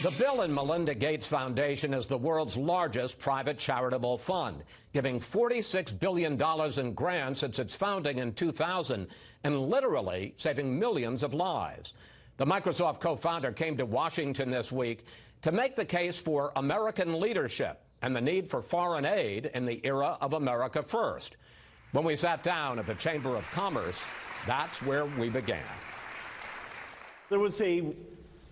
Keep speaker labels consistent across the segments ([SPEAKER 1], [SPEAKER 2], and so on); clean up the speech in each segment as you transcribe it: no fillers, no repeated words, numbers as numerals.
[SPEAKER 1] The Bill and Melinda Gates Foundation is the world's largest private charitable fund, giving $46 billion in grants since its founding in 2000 and literally saving millions of lives. The Microsoft co-founder came to Washington this week to make the case for American leadership and the need for foreign aid in the era of America First. When we sat down at the Chamber of Commerce, that's where we began.
[SPEAKER 2] There was a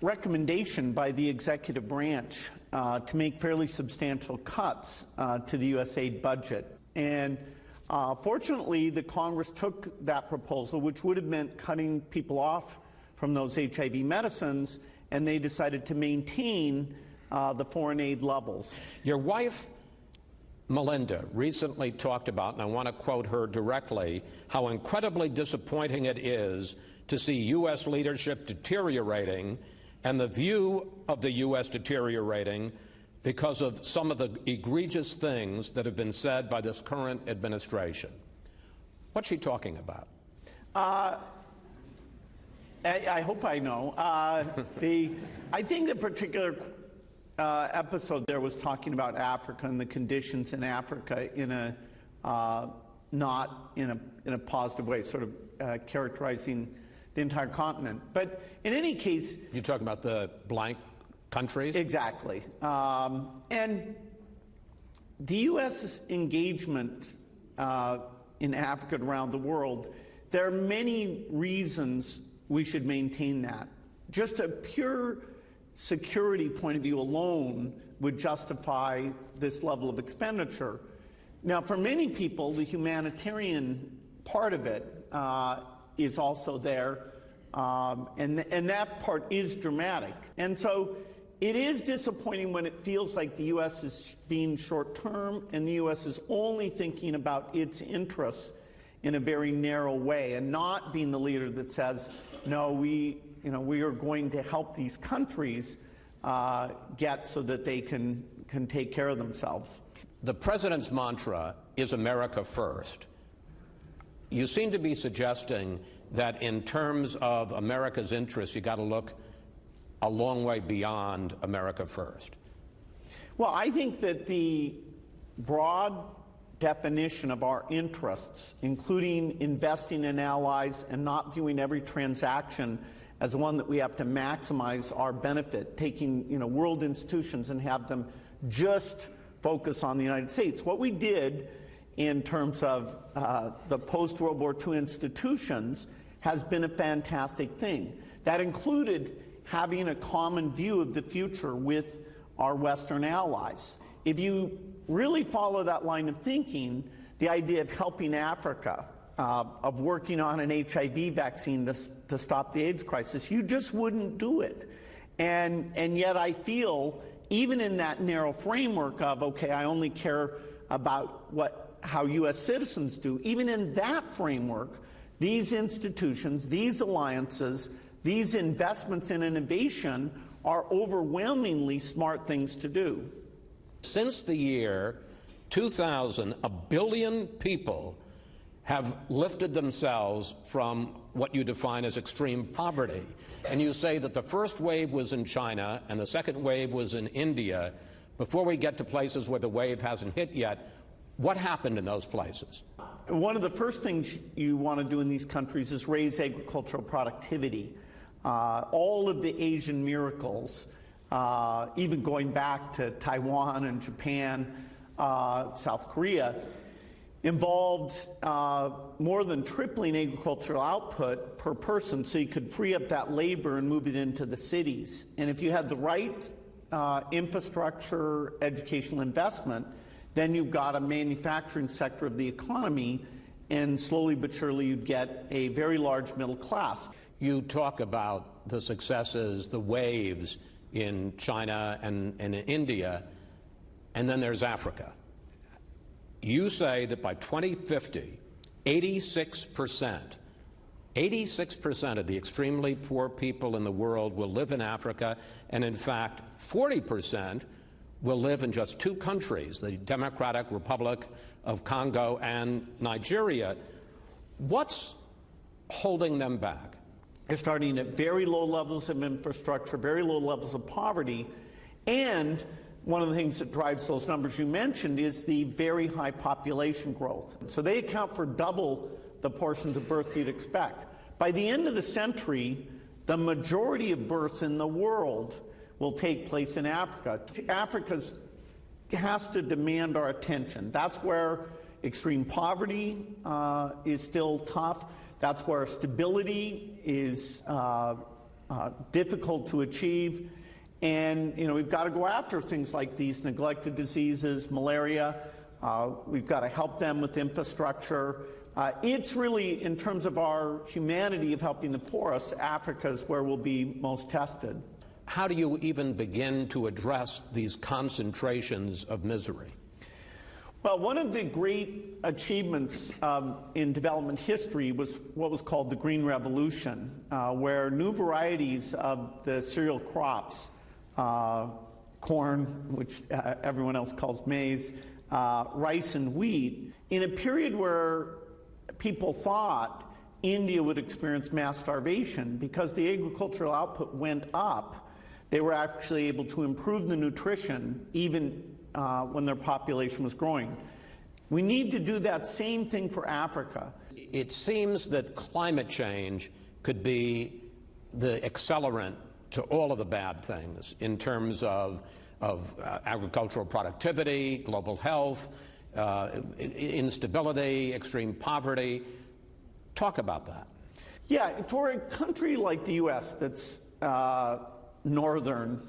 [SPEAKER 2] recommendation by the executive branch to make fairly substantial cuts to the USAID budget. And fortunately, the Congress took that proposal, which would have meant cutting people off from those HIV medicines, and they decided to maintain the foreign aid levels.
[SPEAKER 1] Your wife, Melinda, recently talked about, and I want to quote her directly, how incredibly disappointing it is to see U.S. leadership deteriorating and the view of the U.S. deteriorating because of some of the egregious things that have been said by this current administration. What's she talking about?
[SPEAKER 2] I hope I know. I think the particular episode there was talking about Africa and the conditions in Africa in a not in a positive way, sort of characterizing the entire continent. But in any case,
[SPEAKER 1] you're talking about the blank countries?
[SPEAKER 2] Exactly. And the U.S.'s engagement in Africa and around the world, there are many reasons we should maintain that. Just a pure security point of view alone would justify this level of expenditure. Now, for many people, the humanitarian part of it is also there, and that part is dramatic. And so it is disappointing when it feels like the U.S. is being short-term and the U.S. is only thinking about its interests in a very narrow way and not being the leader that says, no, we are going to help these countries get so that they can take care of themselves.
[SPEAKER 1] The president's mantra is America First. You seem to be suggesting that in terms of America's interests, you got to look a long way beyond America First.
[SPEAKER 2] Well, I think that the broad definition of our interests, including investing in allies and not viewing every transaction as one that we have to maximize our benefit, taking world institutions and have them just focus on the United States. What we did in terms of the post-World War II institutions has been a fantastic thing. That included having a common view of the future with our Western allies. If you really follow that line of thinking, the idea of helping Africa, of working on an HIV vaccine to stop the AIDS crisis, you just wouldn't do it. And yet I feel, even in that narrow framework of, okay, I only care about how U.S. citizens do, even in that framework, these institutions, these alliances, these investments in innovation are overwhelmingly smart things to do.
[SPEAKER 1] Since the year 2000, 1 billion people have lifted themselves from what you define as extreme poverty. And you say that the first wave was in China and the second wave was in India. Before we get to places where the wave hasn't hit yet, what happened in those places?
[SPEAKER 2] One of the first things you want to do in these countries is raise agricultural productivity. All of the Asian miracles, even going back to Taiwan and Japan, South Korea, involved more than tripling agricultural output per person so you could free up that labor and move it into the cities. And if you had the right infrastructure, educational investment, then you've got a manufacturing sector of the economy, and slowly but surely you'd get a very large middle class.
[SPEAKER 1] You talk about the successes, the waves in China and in India, and then there's Africa. You say that by 2050, 86% of the extremely poor people in the world will live in Africa, and in fact, 40% will live in just two countries, the Democratic Republic of Congo and Nigeria. What's holding them back?
[SPEAKER 2] They're starting at very low levels of infrastructure, very low levels of poverty, and one of the things that drives those numbers you mentioned is the very high population growth. So they account for double the portions of births you'd expect. By the end of the century, the majority of births in the world will take place in Africa. Africa has to demand our attention. That's where extreme poverty is still tough. That's where stability is difficult to achieve. And, we've got to go after things like these neglected diseases, malaria. We've got to help them with infrastructure. It's really, in terms of our humanity of helping the poorest, Africa is where we'll be most tested.
[SPEAKER 1] How do you even begin to address these concentrations of misery?
[SPEAKER 2] Well, one of the great achievements in development history was what was called the Green Revolution, where new varieties of the cereal crops, corn, which everyone else calls maize, rice and wheat, in a period where people thought India would experience mass starvation because the agricultural output went up. They were actually able to improve the nutrition even when their population was growing. We need to do that same thing for Africa.
[SPEAKER 1] It seems that climate change could be the accelerant to all of the bad things in terms of agricultural productivity, global health, instability, extreme poverty. Talk about that.
[SPEAKER 2] Yeah, for a country like the U.S. that's northern,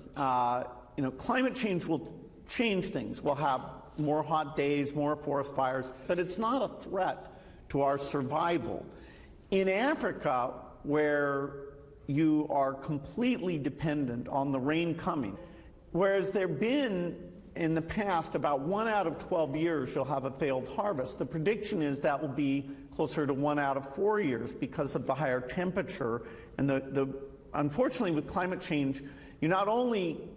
[SPEAKER 2] climate change will change things. We'll have more hot days, more forest fires, but it's not a threat to our survival. In Africa, where you are completely dependent on the rain coming, whereas there have been in the past about 1 out of 12 years you'll have a failed harvest. The prediction is that will be closer to 1 out of 4 years because of the higher temperature. And unfortunately with climate change, you not only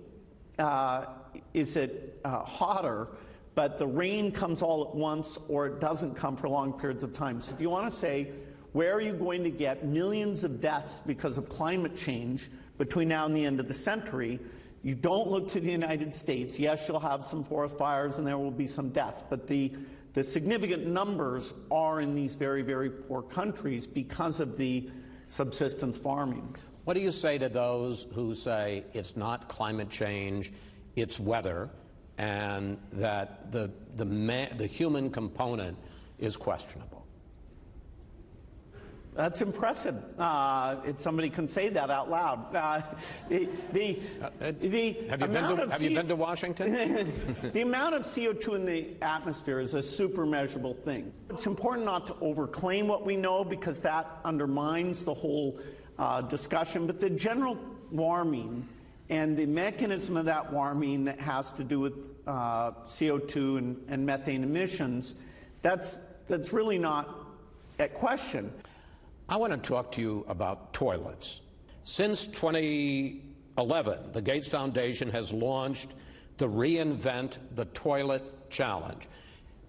[SPEAKER 2] is it hotter, but the rain comes all at once or it doesn't come for long periods of time. So if you want to say, where are you going to get millions of deaths because of climate change between now and the end of the century, you don't look to the United States. Yes, you'll have some forest fires and there will be some deaths, but the significant numbers are in these very, very poor countries because of the subsistence farming.
[SPEAKER 1] What do you say to those who say it's not climate change, it's weather, and that the human component is questionable?
[SPEAKER 2] That's impressive, if somebody can say that out loud.
[SPEAKER 1] Have you been to Washington?
[SPEAKER 2] The amount of CO2 in the atmosphere is a super measurable thing. It's important not to overclaim what we know because that undermines the whole discussion, but the general warming and the mechanism of that warming that has to do with CO2 and methane emissions, that's really not at question.
[SPEAKER 1] I want to talk to you about toilets. Since 2011, the Gates Foundation has launched the Reinvent the Toilet Challenge.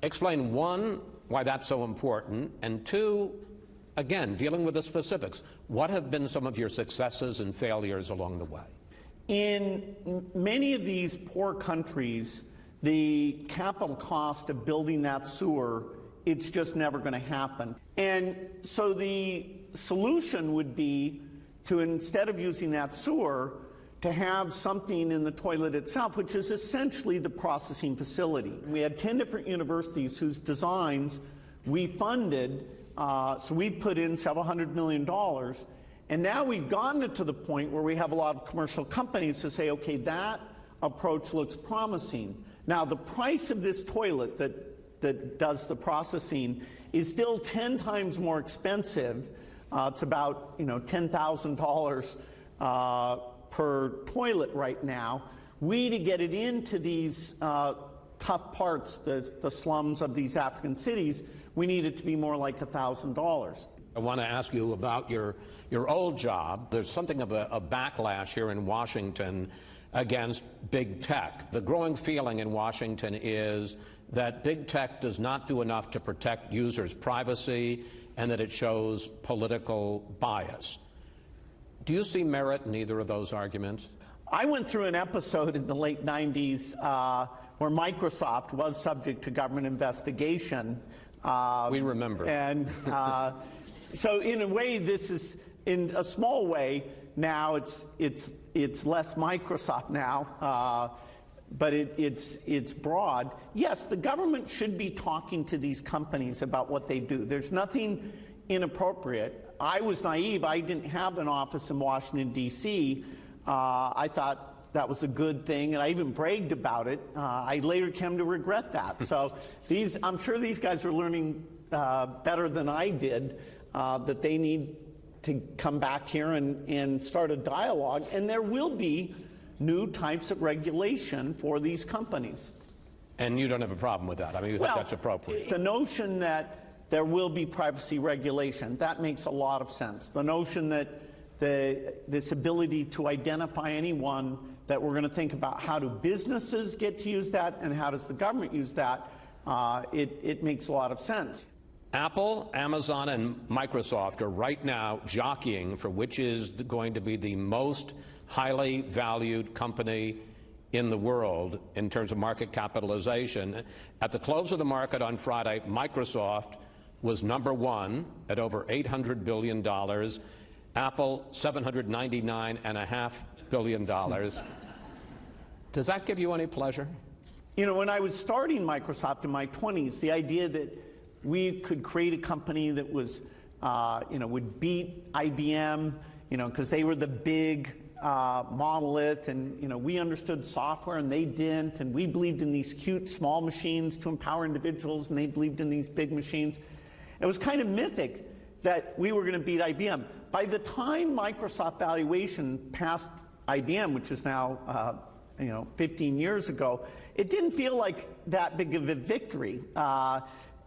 [SPEAKER 1] Explain, one, why that's so important, and two, again, dealing with the specifics, what have been some of your successes and failures along the way?
[SPEAKER 2] In many of these poor countries, the capital cost of building that sewer, it's just never going to happen. And so the solution would be to, instead of using that sewer, to have something in the toilet itself, which is essentially the processing facility. We had 10 different universities whose designs we funded, so we put in several $100 million. And now we've gotten it to the point where we have a lot of commercial companies to say, okay, that approach looks promising. Now, the price of this toilet that does the processing is still 10 times more expensive. It's about $10,000 per toilet right now. To get it into these tough parts, the slums of these African cities, we need it to be more like $1,000.
[SPEAKER 1] I want to ask you about your old job. There's something of a backlash here in Washington against big tech. The growing feeling in Washington is that big tech does not do enough to protect users' privacy and that it shows political bias. Do you see merit in either of those arguments?
[SPEAKER 2] I went through an episode in the late 90s where Microsoft was subject to government investigation.
[SPEAKER 1] We remember.
[SPEAKER 2] And so in a way, this is, in a small way, now it's less Microsoft now, but it's broad. Yes, the government should be talking to these companies about what they do. There's nothing inappropriate. I was naive. I didn't have an office in Washington, D.C. I thought that was a good thing, and I even bragged about it. I later came to regret that. So I'm sure these guys are learning better than I did, that they need to come back here and start a dialogue, and there will be new types of regulation for these companies.
[SPEAKER 1] And you don't have a problem with that? I mean, you think that's appropriate?
[SPEAKER 2] The notion that there will be privacy regulation, that makes a lot of sense. The notion that this ability to identify anyone, that we're going to think about how do businesses get to use that and how does the government use that, it makes a lot of sense.
[SPEAKER 1] Apple, Amazon, and Microsoft are right now jockeying for which is going to be the most highly valued company in the world in terms of market capitalization. At the close of the market on Friday, Microsoft was #1 at over $800 billion. Apple, $799.5 billion. Does that give you any pleasure?
[SPEAKER 2] You know, when I was starting Microsoft in my 20s, the idea that we could create a company that was, would beat IBM, because they were the big monolith, and, we understood software and they didn't, and we believed in these cute small machines to empower individuals, and they believed in these big machines. It was kind of mythic that we were going to beat IBM. By the time Microsoft valuation passed IBM, which is now, 15 years ago, it didn't feel like that big of a victory.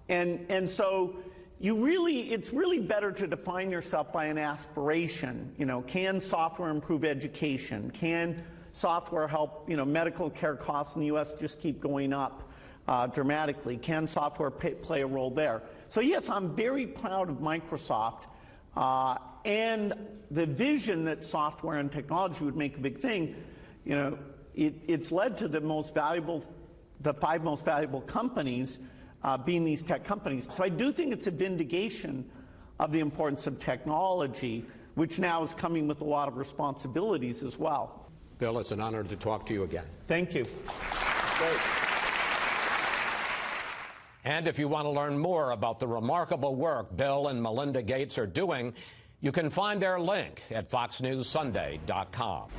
[SPEAKER 2] And so it's really better to define yourself by an aspiration. Can software improve education? Can software help, medical care costs in the U.S. just keep going up dramatically? Can software play a role there? So yes, I'm very proud of Microsoft and the vision that software and technology would make a big thing. It's led to the five most valuable companies being these tech companies. So I do think it's a vindication of the importance of technology, which now is coming with a lot of responsibilities as well.
[SPEAKER 1] Bill, it's an honor to talk to you again.
[SPEAKER 2] Thank you. Great.
[SPEAKER 1] And if you want to learn more about the remarkable work Bill and Melinda Gates are doing, you can find their link at foxnewssunday.com.